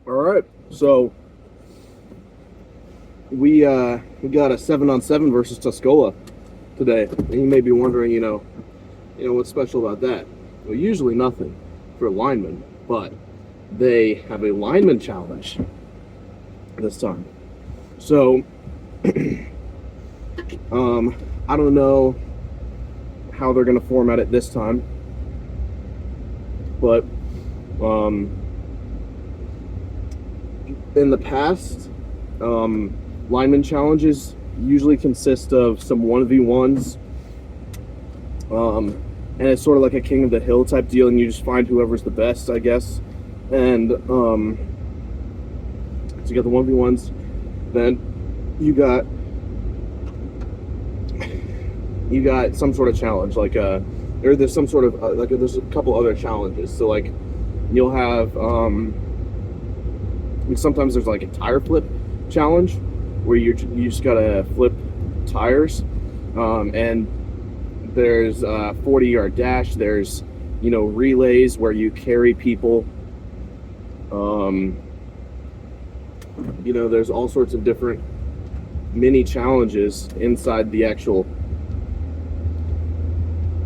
All right, so we got a 7-on-7 versus Tuscola today, and you may be wondering, what's special about that? Well, usually nothing for linemen, but they have a lineman challenge this time. So, I don't know how they're going to format it this time, but in the past, lineman challenges usually consist of some 1v1s, and it's sort of like a king of the hill type deal, and you just find whoever's the best, I guess. And so you got the 1v1s, then you got some sort of challenge, like or there's some sort of there's a couple other challenges. So like you'll have sometimes there's like a tire flip challenge where you just gotta flip tires, and there's 40-yard dash. There's relays where you carry people. There's all sorts of different mini challenges inside the actual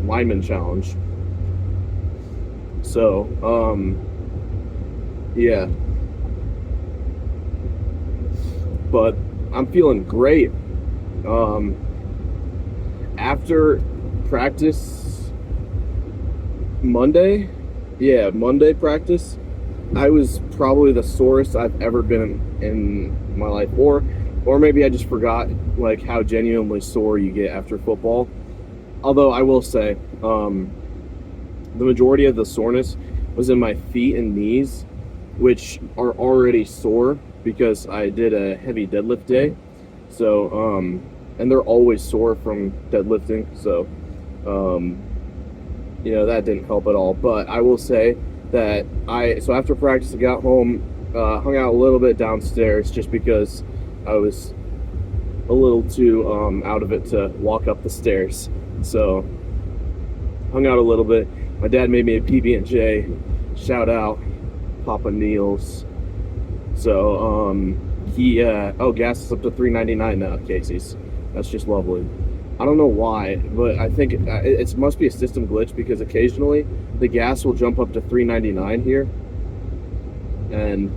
lineman challenge. So yeah, but I'm feeling great. After practice Monday practice, I was probably the sorest I've ever been in my life, or maybe I just forgot like how genuinely sore you get after football. Although I will say, the majority of the soreness was in my feet and knees, which are already sore because I did a heavy deadlift day. So, and they're always sore from deadlifting. So, that didn't help at all. But I will say that so after practice, I got home, hung out a little bit downstairs just because I was a little too out of it to walk up the stairs. So hung out a little bit. My dad made me a PB&J. Shout out Papa Neil's. So gas is up to $3.99 now at Casey's. That's just lovely. I don't know why, but I think it must be a system glitch because occasionally the gas will jump up to $3.99 here, and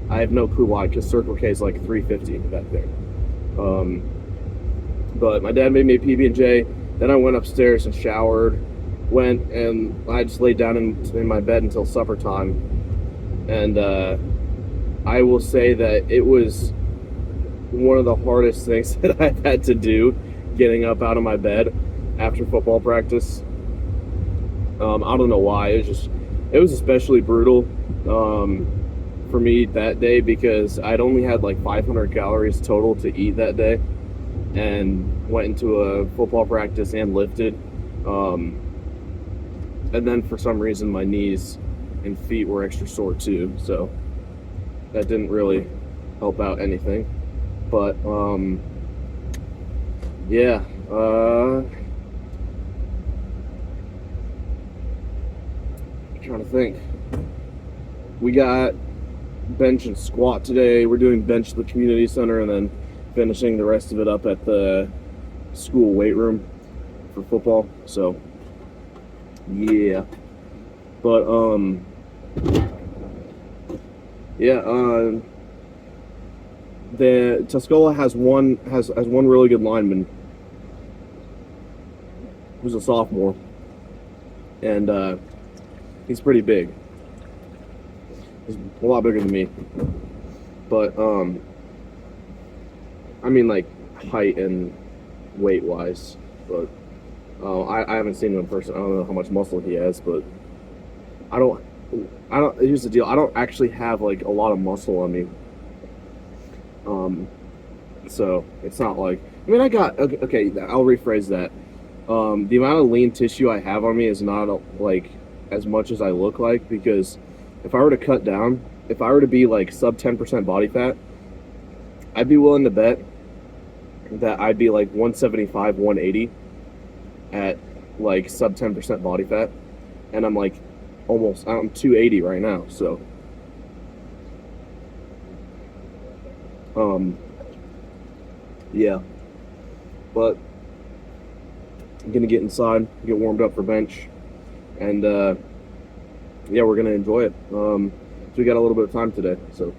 I have no clue why, because Circle K is like $3.50 back there. But my dad made me a PB&J. Then I went upstairs and showered, and I just laid down in my bed until supper time. And I will say that it was one of the hardest things that I've had to do, getting up out of my bed after football practice. I don't know why. It was especially brutal for me that day because I'd only had like 500 calories total to eat that day, and went into a football practice and lifted. And then for some reason my knees and feet were extra sore too, so that didn't really help out anything. But yeah, I'm trying to think. We got bench and squat today. We're doing bench at the community center and then finishing the rest of it up at the school weight room for football. So yeah, but the Tuscola has one really good lineman who's a sophomore, and he's pretty big. He's a lot bigger than me, but I mean like height and weight wise. But I haven't seen him in person. I don't know how much muscle he has, but I don't. Here's the deal. I don't actually have like a lot of muscle on me. So it's not like, I mean, okay, I'll rephrase that. The amount of lean tissue I have on me is not like as much as I look like, because if I were to cut down, if I were to be like sub 10% body fat, I'd be willing to bet that I'd be like 175, 180 at like sub 10% body fat. And I'm like I'm 280 right now. So Um, yeah, but I'm gonna get inside, get warmed up for bench, and yeah, we're gonna enjoy it. So we got a little bit of time today, so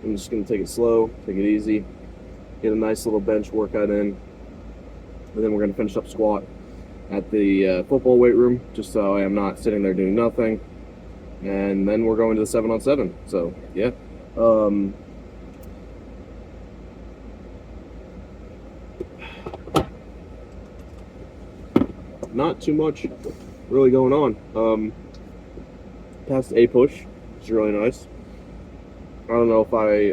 I'm just gonna take it slow, take it easy, get a nice little bench workout in, and then we're gonna finish up squat at the football weight room, just so I am not sitting there doing nothing. And then we're going to the 7-on-7. So yeah, not too much really going on. Passed a push, which is really nice. I don't know if I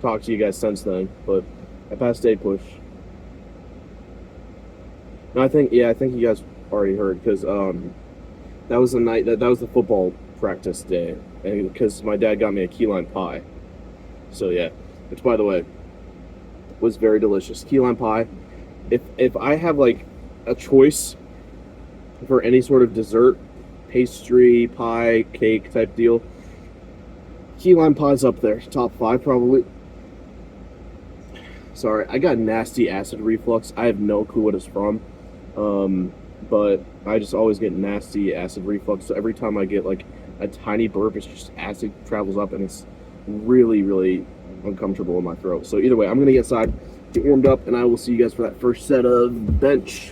talked to you guys since then, but I passed a push. No, I think you guys already heard because that was the night that was the football practice day, and because my dad got me a key lime pie. So yeah, which by the way was very delicious. Key lime pie. If I have like a choice for any sort of dessert, pastry, pie, cake type deal, key lime pie's up there, top 5 probably. Sorry, I got nasty acid reflux. I have no clue what it's from, but I just always get nasty acid reflux. So every time I get like a tiny burp, it's just acid travels up, and it's really, really uncomfortable in my throat. So either way, I'm gonna get inside, get warmed up, and I will see you guys for that first set of bench.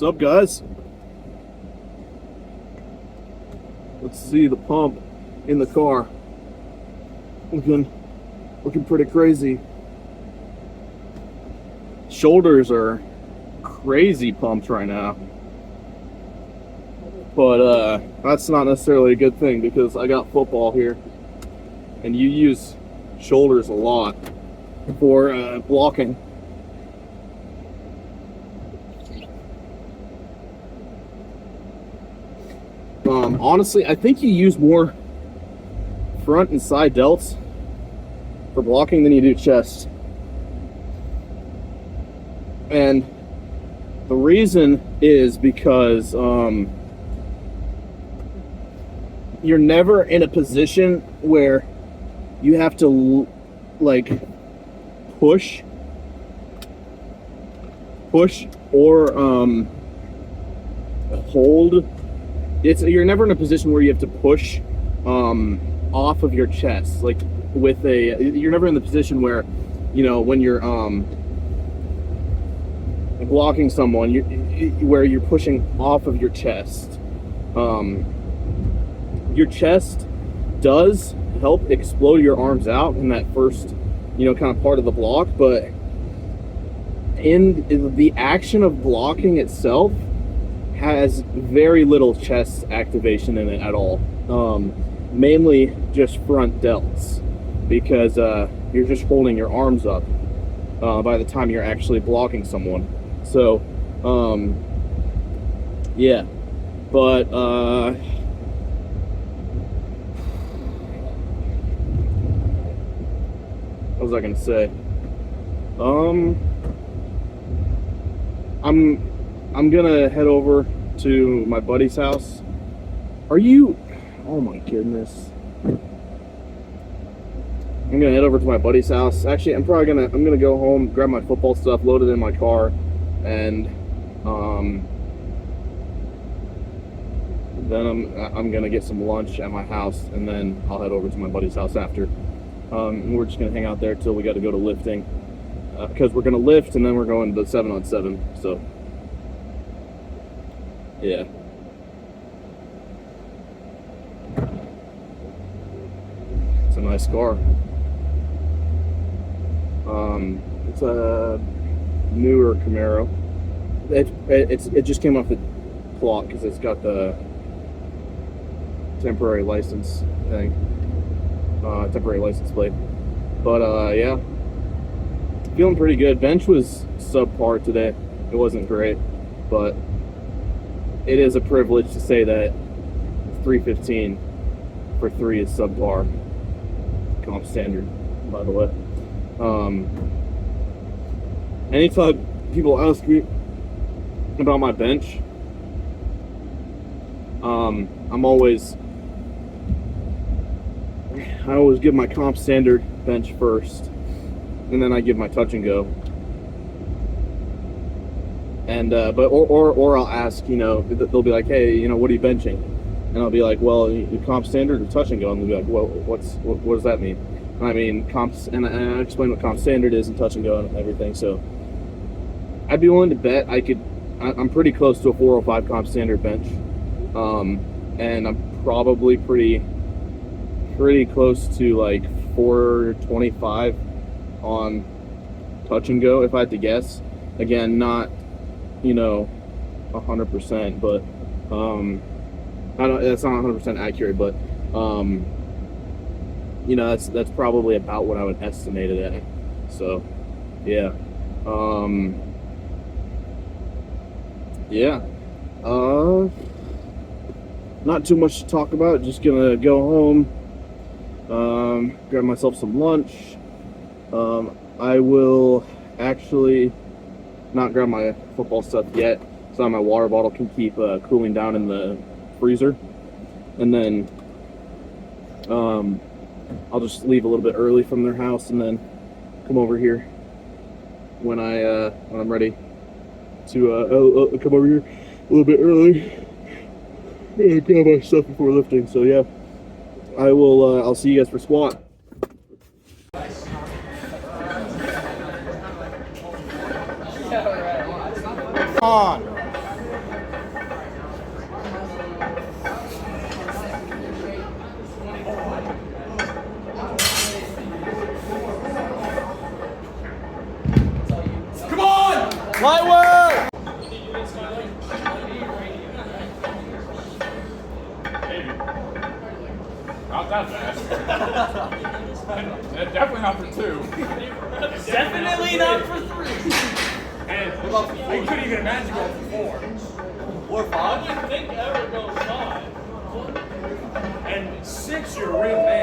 What's up, guys? Let's see the pump in the car. Looking pretty crazy. Shoulders are crazy pumped right now. But that's not necessarily a good thing because I got football here, and you use shoulders a lot for blocking. Honestly, I think you use more front and side delts for blocking than you do chest. And the reason is because you're never in a position where you have to like push or hold. You're never in a position where you have to push off of your chest. Like with you're never in the position where, you know, when you're blocking someone, where you're pushing off of your chest. Your chest does help explode your arms out in that first, you know, kind of part of the block, but in the action of blocking itself has very little chest activation in it at all. Mainly just front delts, because you're just holding your arms up by the time you're actually blocking someone. So, yeah, but what was I gonna say? I'm gonna head over to my buddy's house. Are you? Oh my goodness. I'm gonna head over to my buddy's house. Actually, I'm gonna go home, grab my football stuff, load it in my car, and then I'm gonna get some lunch at my house, and then I'll head over to my buddy's house after. We're just gonna hang out there till we got to go to lifting, because we're gonna lift and then we're going to 7-on-7. So yeah. It's a nice car. It's a newer Camaro. It just came off the plot because it's got the temporary license thing, temporary license plate. But yeah, feeling pretty good. Bench was subpar today. It wasn't great, but it is a privilege to say that 315 for 3 is subpar. Comp standard, by the way. Anytime people ask me about my bench, I always give my comp standard bench first, and then I give my touch and go. And or I'll ask, you know, they'll be like, hey, you know, what are you benching? And I'll be like, well, you comp standard or touch and go? And they'll be like, well, what does that mean? And I mean, comps, and I explain what comp standard is and touch and go and everything. So I'd be willing to bet I'm pretty close to a 405 comp standard bench, and I'm probably pretty close to like 425 on touch and go, if I had to guess. Again, not, you know, 100%, but that's not 100% accurate, but you know, that's probably about what I would estimate it at. So yeah. Yeah. Not too much to talk about. Just gonna go home, grab myself some lunch. I will actually not grab my football stuff yet, so my water bottle can keep cooling down in the freezer. And then I'll just leave a little bit early from their house and then come over here when I'm ready to come over here a little bit early and grab my stuff before lifting. So yeah, I'll see you guys for squat. On. not that fast. And definitely not for 2. Definitely not for 3. And I couldn't even imagine going for 4. Or 5. I wouldn't think ever go 5. And 6, you're a real man.